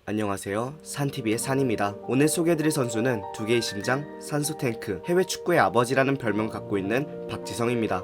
안녕하세요. 산TV의 산입니다. 오늘 소개해드릴 선수는 두 개의 심장, 산소 탱크, 해외 축구의 아버지라는 별명을 갖고 있는 박지성입니다.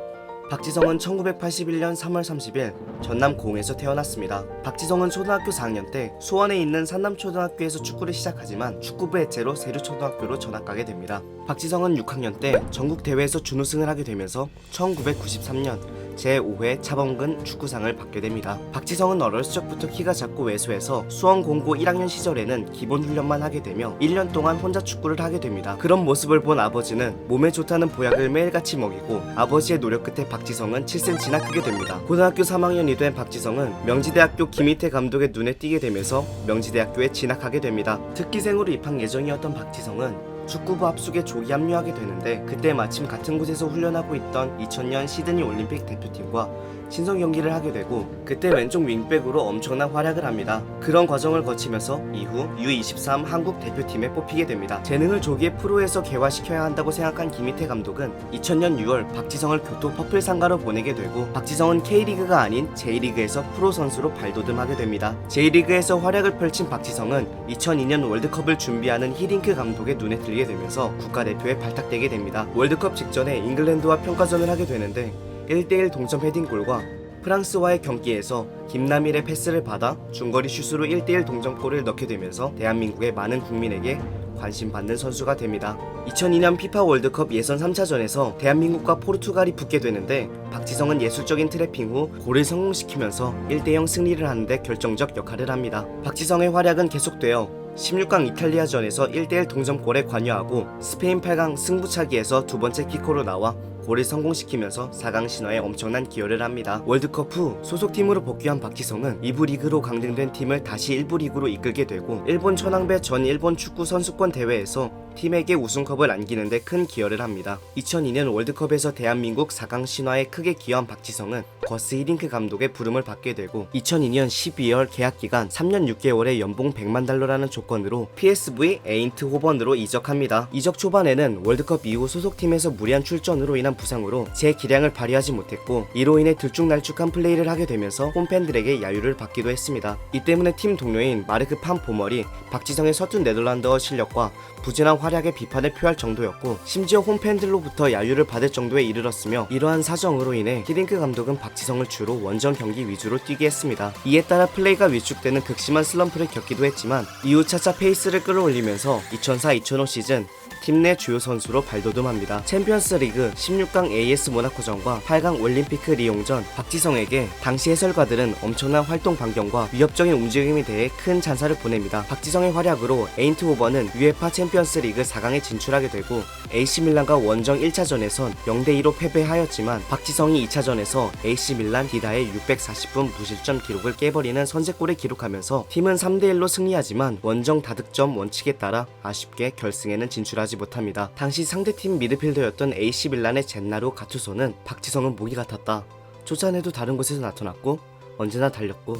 박지성은 1981년 3월 30일 전남 공에서 태어났습니다. 박지성은 초등학교 4학년 때 수원에 있는 산남초등학교에서 축구를 시작하지만 축구부 해체로 세류초등학교로 전학 가게 됩니다. 박지성은 6학년 때 전국 대회에서 준우승을 하게 되면서 1993년 제5회 차범근 축구상을 받게 됩니다. 박지성은 어렸을 적부터 키가 작고 왜소해서 수원 공고 1학년 시절에는 기본 훈련만 하게 되며 1년 동안 혼자 축구를 하게 됩니다. 그런 모습을 본 아버지는 몸에 좋다는 보약을 매일같이 먹이고 아버지의 노력 끝에 박지성은 7cm나 크게 됩니다. 고등학교 3학년이 된 박지성은 명지대학교 김희태 감독의 눈에 띄게 되면서 명지대학교에 진학하게 됩니다. 특기생으로 입학 예정이었던 박지성은 축구부 합숙에 조기 합류하게 되는데 그때 마침 같은 곳에서 훈련하고 있던 2000년 시드니 올림픽 대표팀과 친선 경기를 하게 되고 그때 왼쪽 윙백으로 엄청난 활약을 합니다. 그런 과정을 거치면서 이후 U23 한국 대표팀에 뽑히게 됩니다. 재능을 조기에 프로에서 개화시켜야 한다고 생각한 김희태 감독은 2000년 6월 박지성을 교토 퍼플 상가로 보내게 되고 박지성은 K리그가 아닌 J리그에서 프로 선수로 발돋움하게 됩니다. J리그에서 활약을 펼친 박지성은 2002년 월드컵을 준비하는 히딩크 감독의 눈에 들게 되면서 국가대표에 발탁되게 됩니다. 월드컵 직전에 잉글랜드와 평가전을 하게 되는데 1대1 동점 헤딩골과 프랑스와의 경기에서 김남일의 패스를 받아 중거리 슛으로 1대1 동점골을 넣게 되면서 대한민국의 많은 국민에게 관심받는 선수가 됩니다. 2002년 피파 월드컵 예선 3차전에서 대한민국과 포르투갈이 붙게 되는데 박지성은 예술적인 트래핑 후 골을 성공시키면서 1대0 승리를 하는데 결정적 역할을 합니다. 박지성의 활약은 계속되어 16강 이탈리아전에서 1대1 동점골에 관여하고 스페인 8강 승부차기에서 두 번째 키커로 나와 골을 성공시키면서 4강 신화에 엄청난 기여를 합니다. 월드컵 후 소속팀으로 복귀한 박지성은 2부 리그로 강등된 팀을 다시 1부 리그로 이끌게 되고 일본 천황배 전 일본 축구 선수권 대회에서 팀에게 우승컵을 안기는데 큰 기여를 합니다. 2002년 월드컵에서 대한민국 4강 신화에 크게 기여한 박지성은 거스 히딩크 감독의 부름을 받게 되고 2002년 12월 계약기간 3년 6개월에 연봉 100만 달러라는 조건으로 PSV 에인트호번으로 이적합니다. 이적 초반에는 월드컵 이후 소속팀에서 무리한 출전으로 인한 부상으로 제 기량을 발휘하지 못했고 이로 인해 들쭉날쭉한 플레이를 하게 되면서 홈팬들에게 야유를 받기도 했습니다. 이 때문에 팀 동료인 마르크 판 보멀이 박지성의 서툰 네덜란드어 실력과 부진한 활약에 비판을 표할 정도였고 심지어 홈팬들로부터 야유를 받을 정도에 이르렀으며 이러한 사정으로 인해 히딩크 감독은 박지성을 주로 원정 경기 위주로 뛰게 했습니다. 이에 따라 플레이가 위축되는 극심한 슬럼프를 겪기도 했지만 이후 차차 페이스를 끌어올리면서 2004-2005 시즌 팀 내 주요 선수로 발돋움합니다. 챔피언스 리그 16강 AS 모나코전과 8강 올림피크 리옹전 박지성에게 당시 해설가들은 엄청난 활동 반경과 위협적인 움직임에 대해 큰 찬사를 보냅니다. 박지성의 활약으로 에인트호번은 UEFA 챔피언스 리그 4강에 진출하게 되고 AC밀란과 원정 1차전에선 0대2로 패배하였지만 박지성이 2차전에서 AC밀란 디다의 640분 무실점 기록을 깨버리는 선제골을 기록하면서 팀은 3대1로 승리하지만 원정 다득점 원칙에 따라 아쉽게 결승에는 진출하지 못합니다. 당시 상대팀 미드필더였던 AC밀란의 젠나루 가투소는 박지성은 모기 같았다. 쫓아내도 다른 곳에서 나타났고 언제나 달렸고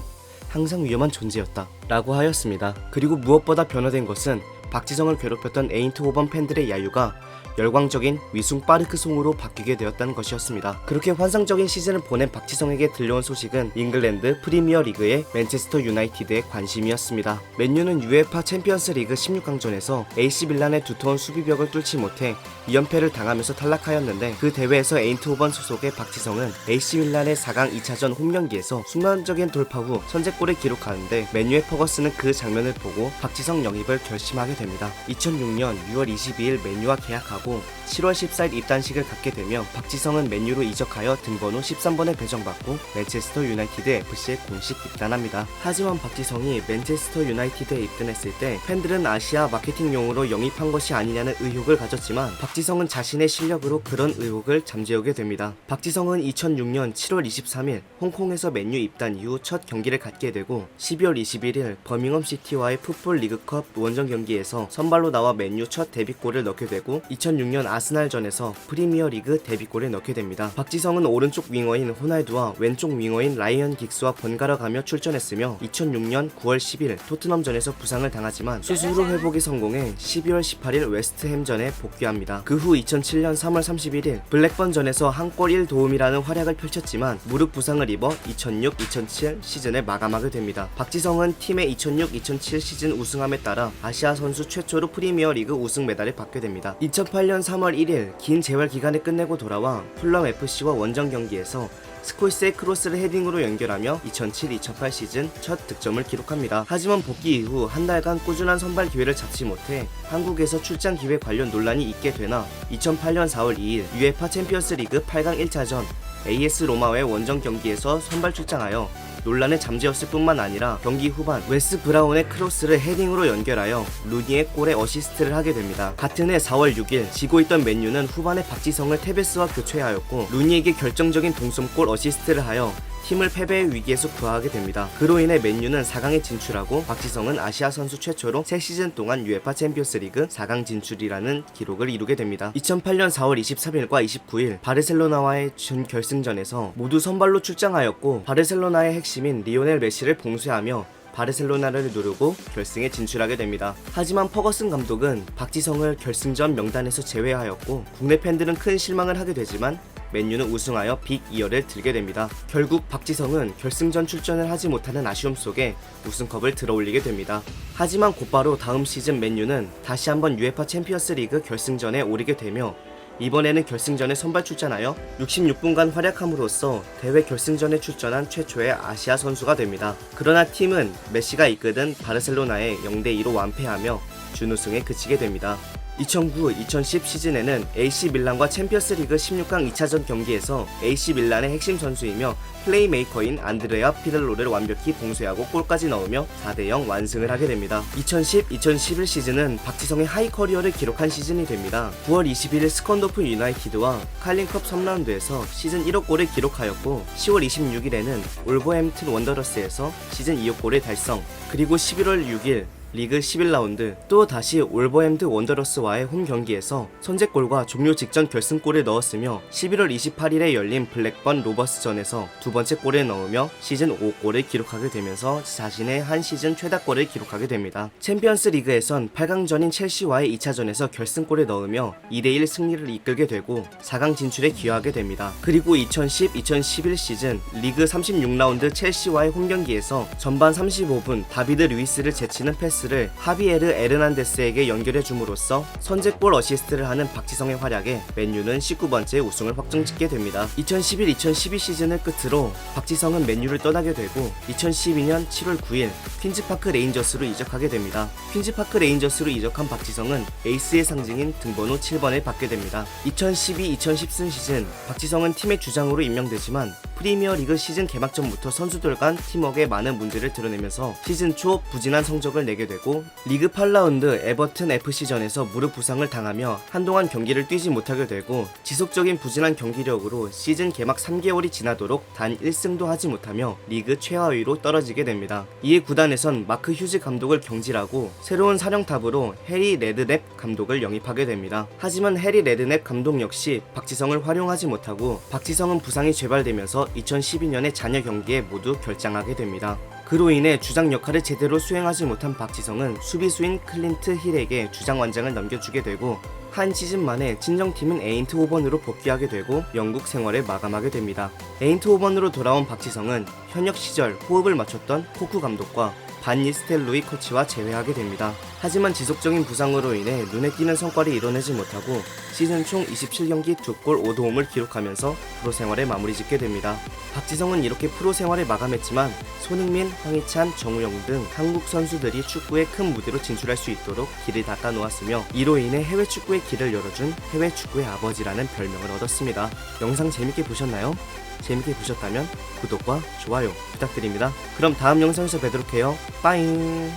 항상 위험한 존재였다 라고 하였습니다. 그리고 무엇보다 변화된 것은 박지성을 괴롭혔던 에인트호번 팬들의 야유가 열광적인 위숭 빠르크송으로 바뀌게 되었다는 것이었습니다. 그렇게 환상적인 시즌을 보낸 박지성에게 들려온 소식은 잉글랜드 프리미어 리그의 맨체스터 유나이티드의 관심이었습니다. 맨유는 UEFA 챔피언스 리그 16강전에서 AC 밀란의 두터운 수비벽을 뚫지 못해 2연패를 당하면서 탈락하였는데 그 대회에서 에인트호번 소속의 박지성은 AC 밀란의 4강 2차전 홈경기에서 순간적인 돌파 후 선제골을 기록하는데 맨유의 퍼거스는 그 장면을 보고 박지성 영입을 결심하게 됩니다. 2006년 6월 22일 맨유와 계약하고 7월 14일 입단식을 갖게 되며 박지성은 맨유로 이적하여 등번호 13번에 배정받고 맨체스터 유나이티드 FC에 공식 입단합니다. 하지만 박지성이 맨체스터 유나이티드에 입단했을 때 팬들은 아시아 마케팅용으로 영입한 것이 아니냐는 의혹을 가졌지만 박지성은 자신의 실력으로 그런 의혹을 잠재우게 됩니다. 박지성은 2006년 7월 23일 홍콩에서 맨유 입단 이후 첫 경기를 갖게 되고 12월 21일 버밍엄 시티와의 풋볼 리그컵 원정 경기에서 선발로 나와 맨유 첫 데뷔골을 넣게 되고 2006년 2006년 아스날전에서 프리미어리그 데뷔골을 넣게 됩니다. 박지성은 오른쪽 윙어인 호날두와 왼쪽 윙어인 라이언 긱스와 번갈아 가며 출전했으며 2006년 9월 10일 토트넘전에서 부상을 당하지만 수술 후 회복에 성공해 12월 18일 웨스트햄전에 복귀합니다. 그 후 2007년 3월 31일 블랙번전에서 한 골 1도움이라는 활약을 펼쳤지만 무릎 부상을 입어 2006-2007 시즌을 마감하게 됩니다. 박지성은 팀의 2006-2007 시즌 우승함에 따라 아시아 선수 최초로 프리미어리그 우승 메달을 받게 됩니다. 2008년 3월 1일 긴 재활 기간을 끝내고 돌아와 풀럼 FC와 원정 경기에서 스콜스의 크로스를 헤딩으로 연결하며 2007-2008 시즌 첫 득점을 기록합니다. 하지만 복귀 이후 한 달간 꾸준한 선발 기회를 잡지 못해 한국에서 출장 기회 관련 논란이 있게 되나 2008년 4월 2일 UEFA 챔피언스 리그 8강 1차전 AS 로마와의 원정 경기에서 선발 출장하여 논란을 잠재웠을 뿐만 아니라 경기 후반 웨스 브라운의 크로스를 헤딩으로 연결하여 루니의 골에 어시스트를 하게 됩니다. 같은 해 4월 6일 지고 있던 맨유는 후반에 박지성을 테베스와 교체하였고 루니에게 결정적인 동점골 어시스트를 하여 팀을 패배의 위기에서 구하게 됩니다. 그로 인해 맨유는 4강에 진출하고 박지성은 아시아 선수 최초로 3시즌 동안 UEFA 챔피언스 리그 4강 진출이라는 기록을 이루게 됩니다. 2008년 4월 23일과 29일 바르셀로나와의 준결승전에서 모두 선발로 출장하였고 바르셀로나의 핵심인 리오넬 메시를 봉쇄하며 바르셀로나를 누르고 결승에 진출하게 됩니다. 하지만 퍼거슨 감독은 박지성을 결승전 명단에서 제외하였고 국내 팬들은 큰 실망을 하게 되지만 맨유는 우승하여 빅 2열을 들게 됩니다. 결국 박지성은 결승전 출전을 하지 못하는 아쉬움 속에 우승컵을 들어올리게 됩니다. 하지만 곧바로 다음 시즌 맨유는 다시 한번 UEFA 챔피언스 리그 결승전에 오르게 되며 이번에는 결승전에 선발 출전하여 66분간 활약함으로써 대회 결승전에 출전한 최초의 아시아 선수가 됩니다. 그러나 팀은 메시가 이끄던 바르셀로나에 0대2로 완패하며 준우승에 그치게 됩니다. 2009-2010 시즌에는 AC 밀란과 챔피언스 리그 16강 2차전 경기에서 AC 밀란의 핵심 선수이며 플레이메이커인 안드레아 피를로를 완벽히 봉쇄하고 골까지 넣으며 4대0 완승을 하게 됩니다. 2010-2011 시즌은 박지성의 하이 커리어를 기록한 시즌이 됩니다. 9월 21일 스컨도프 유나이티드와 칼링컵 3라운드에서 시즌 1억 골을 기록하였고 10월 26일에는 올버햄튼 원더러스에서 시즌 2억 골을 달성, 그리고 11월 6일 리그 11라운드 또 다시 올버햄튼 원더러스와의 홈 경기에서 선제골과 종료 직전 결승골을 넣었으며 11월 28일에 열린 블랙번 로버스전에서 두 번째 골을 넣으며 시즌 5골을 기록하게 되면서 자신의 한 시즌 최다골을 기록하게 됩니다. 챔피언스 리그에선 8강전인 첼시와의 2차전에서 결승골을 넣으며 2대1 승리를 이끌게 되고 4강 진출에 기여하게 됩니다. 그리고 2010-2011 시즌 리그 36라운드 첼시와의 홈 경기에서 전반 35분 다비드 루이스를 제치는 패스를 하비에르 에르난데스에게 연결해 줌으로써 선제골 어시스트를 하는 박지성의 활약에 맨유는 19번째 우승을 확정짓게 됩니다. 2011-2012 시즌을 끝으로 박지성은 맨유를 떠나게 되고 2012년 7월 9일 퀸즈파크 레인저스로 이적하게 됩니다. 퀸즈파크 레인저스로 이적한 박지성은 에이스의 상징인 등번호 7번을 받게 됩니다. 2012-2013 시즌 박지성은 팀의 주장으로 임명되지만 프리미어리그 시즌 개막전부터 선수들 간 팀워크에 많은 문제를 드러내면서 시즌 초 부진한 성적을 내게 되고 리그 8라운드 에버튼 FC전에서 무릎 부상을 당하며 한동안 경기를 뛰지 못하게 되고 지속적인 부진한 경기력으로 시즌 개막 3개월이 지나도록 단 1승도 하지 못하며 리그 최하위로 떨어지게 됩니다. 이에 구단에선 마크 휴즈 감독을 경질하고 새로운 사령탑으로 해리 레드넵 감독을 영입하게 됩니다. 하지만 해리 레드넵 감독 역시 박지성을 활용하지 못하고 박지성은 부상이 재발되면서 2012년의 잔여 경기에 모두 결장하게 됩니다. 그로 인해 주장 역할을 제대로 수행하지 못한 박지성은 수비수인 클린트 힐에게 주장 완장을 넘겨주게 되고 한 시즌 만에 친정팀인 에인트호번으로 복귀하게 되고 영국 생활을 마감하게 됩니다. 에인트호번으로 돌아온 박지성은 현역 시절 호흡을 맞췄던 코쿠 감독과 반 니스텔로이 코치와 재회하게 됩니다. 하지만 지속적인 부상으로 인해 눈에 띄는 성과를 이뤄내지 못하고 시즌 총 27경기 2골 5도움을 기록하면서 프로 생활을 마무리 짓게 됩니다. 박지성은 이렇게 프로 생활을 마감했지만 손흥민, 황희찬, 정우영 등 한국 선수들이 축구의 큰 무대로 진출할 수 있도록 길을 닦아 놓았으며 이로 인해 해외 축구의 길을 열어준 해외 축구의 아버지라는 별명을 얻었습니다. 영상 재밌게 보셨나요? 재밌게 보셨다면 구독과 좋아요 부탁드립니다. 그럼 다음 영상에서 뵙도록 해요. 빠잉.